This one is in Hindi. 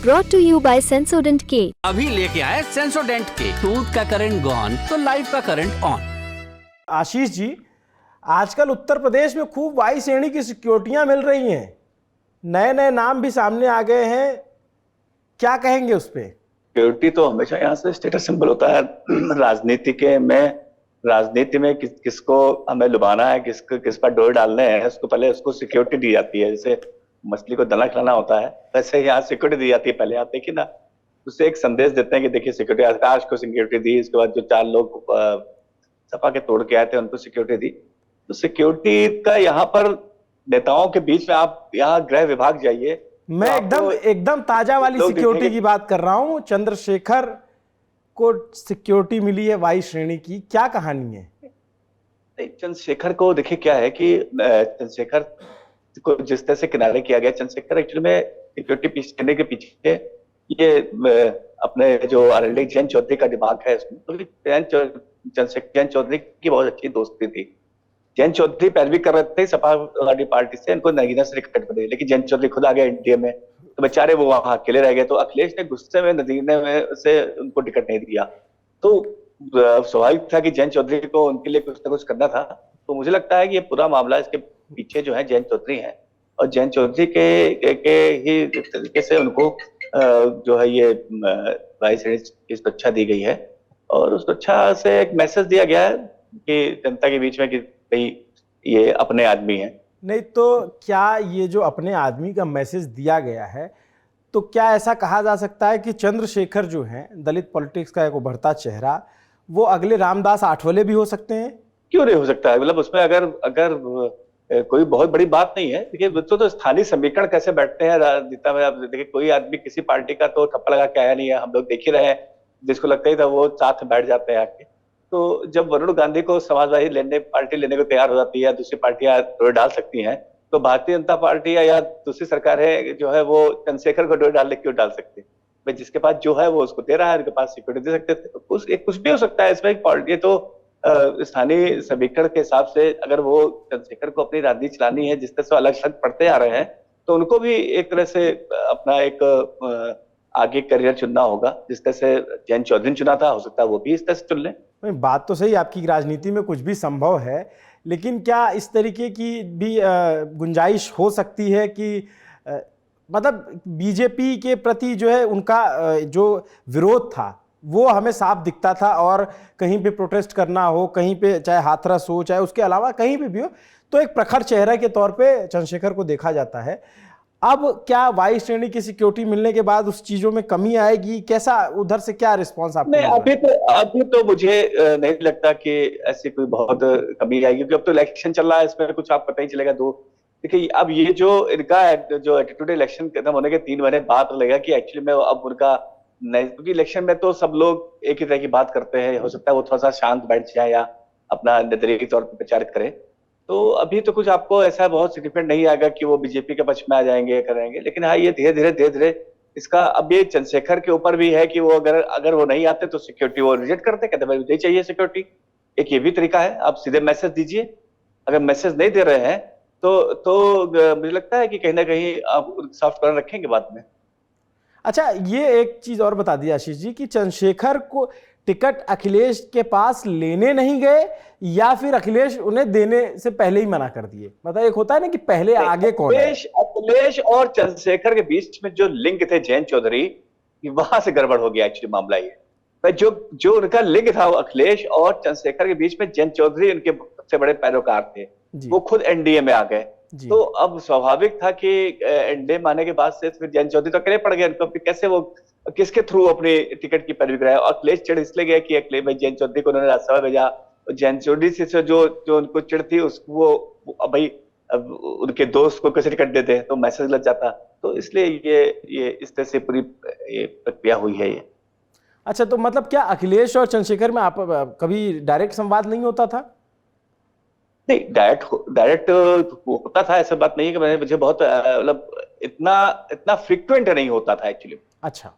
brought to you by Sensodyne K। अभी लेके आए सेंसोडेंट के, टूथ का करंट गॉन तो लाइफ का करंट ऑन। आशीष जी, आजकल उत्तर प्रदेश में खूब वाई श्रेणी की सिक्योरिटियां मिल रही हैं, नए नए नाम भी सामने आ गए हैं, क्या कहेंगे उस पे? सिक्योरिटी तो हमेशा यहाँ से स्टेटस सिंबल होता है। राजनीति में किसको हमें लुभाना है, किस पर डोर डालने हैं, उसको पहले उसको सिक्योरिटी दी जाती है। जैसे मछली को दाना खिलाना होता है, वैसे यहाँ सिक्योरिटी दी जाती है। पहले आप देखिए ना, उससे एक संदेश देते हैं कि देखिए सिक्योरिटी, आकाश को सिक्योरिटी दी, इसके बाद जो 4 लोग सपा के तोड़ के आए थे उनको सिक्योरिटी दी। तो सिक्योरिटी का यहाँ पर नेताओं के बीच में, आप यहाँ गृह विभाग जाइए, मैं एकदम ताजा वाली सिक्योरिटी की बात कर रहा हूँ। चंद्रशेखर को सिक्योरिटी मिली है वाई श्रेणी की, क्या कहानी है? चंद्रशेखर को देखिए क्या है कि चंद्रशेखर को जिस तरह से किनारे किया गया, चंद्रशेखर एक्चुअली में सिक्योरिटी देने के पीछे ये अपने जो आरएलडी जैन चौधरी का दिमाग है इसमें। तो जैन चौधरी की बहुत अच्छी दोस्ती थी। जैन चौधरी पैरवी कर रहे थे समाजवादी पार्टी से, इनको नगीना से टिकट मिली, लेकिन जैन चौधरी खुद आ गए एनडीए में, तो बेचारे वो वहां अकेले रह गए। तो अखिलेश ने गुस्से में नगीने में से उनको टिकट नहीं दिया। तो स्वाभाविक था कि जैन चौधरी को उनके लिए कुछ ना कुछ करना था। तो मुझे लगता है कि ये पूरा मामला, इसके पीछे जो है जैन चौधरी है, और जैन चौधरी के ही तरीके से उनको जो है ये वाई श्रेणी की सुरक्षा दी गई है, और उस सुरक्षा से एक मैसेज दिया गया है कि जनता के बीच में कि भाई ये अपने आदमी है। नहीं तो क्या ये जो अपने आदमी का मैसेज दिया गया है, तो क्या ऐसा कहा जा सकता है कि चंद्रशेखर जो हैं, दलित पॉलिटिक्स का एक उभरता चेहरा, वो अगले रामदास आठवले भी हो सकते हैं? क्यों नहीं हो सकता है? मतलब उसमें अगर कोई बहुत बड़ी बात नहीं है। देखिए तो स्थानीय समीकरण कैसे बैठते हैं राजनीति में। आप देखिए, कोई आदमी किसी पार्टी का तो ठप्पा लगा के आया नहीं है, हम लोग देख ही रहे हैं। जिसको लगता ही था वो साथ बैठ जाते हैं आके। तो जब वरुण गांधी को समाजवादी पार्टी लेने को तैयार हो जाती है, दूसरी पार्टियां डोर डाल सकती हैं, तो भारतीय जनता पार्टी या दूसरी सरकार है जो है वो चंद्रशेखर को डोर डालने क्यों डाल सकती है? भाई जिसके पास जो है वो उसको दे रहा है, उनके पास सिक्योरिटी दे सकते थे। कुछ भी हो सकता है इसमें। ये तो स्थानीय समीकरण के हिसाब से, अगर वो चंद्रशेखर को अपनी राजनीति चलानी है, जिस तरह से अलग अलग पढ़ते आ रहे हैं, तो उनको भी एक तरह से अपना एक आगे करियर चुनना होगा। जिस तरह से जैन चौधरी चुना था, हो सकता है वो भी इस तरह से चुन ले। बात तो सही, आपकी राजनीति में कुछ भी संभव है, लेकिन क्या इस तरीके की भी गुंजाइश हो सकती है कि मतलब बीजेपी के प्रति जो है उनका जो विरोध था वो हमें साफ दिखता था, और कहीं पे प्रोटेस्ट करना हो, कहीं पे चाहे हाथरस हो, चाहे उसके अलावा कहीं पे भी हो, तो एक प्रखर चेहरा के तौर पे चंद्रशेखर को देखा जाता है। अब क्या वाई श्रेणी की सिक्योरिटी मिलने के बाद उस चीजों में कमी आएगी? कैसा उधर से क्या रिस्पॉन्स आपको? नहीं, अभी तो मुझे नहीं लगता कि ऐसी कोई बहुत कमी आएगी, क्योंकि अब तो इलेक्शन चल रहा है, इसमें कुछ आप पता ही चलेगा। देखिए, अब ये जो इनका जो एटीट्यूड, इलेक्शन खत्म होने के 3 महीने बाद लगेगा कि एक्चुअली में अब उनका नहीं, क्योंकि इलेक्शन में तो सब लोग एक ही तरह की बात करते हैं। हो सकता है वो थोड़ा सा शांत बैठ जाए या अपना नजरिए के तौर पर प्रचारित करें। तो अभी तो कुछ आपको ऐसा बहुत सिग्निफिकेंट नहीं आएगा कि वो बीजेपी के पक्ष में आ जाएंगे, करेंगे। लेकिन हाँ, ये धीरे धीरे इसका अब ये चंद्रशेखर के ऊपर भी है कि वो अगर वो नहीं आते तो सिक्योरिटी वो रिजेक्ट करते, कहते भाई मुझे चाहिए सिक्योरिटी। एक ये भी तरीका है, आप सीधे मैसेज दीजिए। अगर मैसेज नहीं दे रहे हैं तो मुझे लगता है कि कहीं ना कहीं आप सॉफ्ट कॉर्नर रखेंगे बाद में। अच्छा, ये एक चीज और बता दी आशीष जी कि चंद्रशेखर को टिकट अखिलेश के पास लेने नहीं गए, या फिर अखिलेश उन्हें देने से पहले ही मना कर दिए? मतलब एक होता है ना कि पहले आगे कौन है? अखिलेश और चंद्रशेखर के बीच में जो लिंक थे जैन चौधरी, वहां से गड़बड़ हो गया एक्चुअली मामला। ये जो उनका लिंक था अखिलेश और चंद्रशेखर के बीच में, जैन चौधरी उनके सबसे बड़े पैरोकार थे, वो खुद एनडीए में आ गए। तो अब स्वाभाविक था कि एनडीए में आने के बाद से फिर जैन चौधरी तो अकेले पड़ गए। उनको कैसे वो किसके थ्रू अपनी टिकट की पैरवी कराए? और अखिलेश चिढ़ इसलिए गया कि अखिलेश भाई जैन चौधरी को उन्होंने राज्यसभा भेजा, जैन चौधरी से जो उनको चिढ़ थी उसको भाई उनके दोस्त को कैसे टिकट देते, तो मैसेज लग जाता। तो इसलिए ये इस तरह से पूरी ये प्रक्रिया हुई है ये। अच्छा, तो मतलब क्या अखिलेश और चंद्रशेखर में आप कभी डायरेक्ट संवाद नहीं होता था? नहीं, डायरेक्ट होता था, ऐसा बात नहीं है कि मुझे बहुत मतलब इतना फ्रीक्वेंट नहीं होता था एक्चुअली। अच्छा।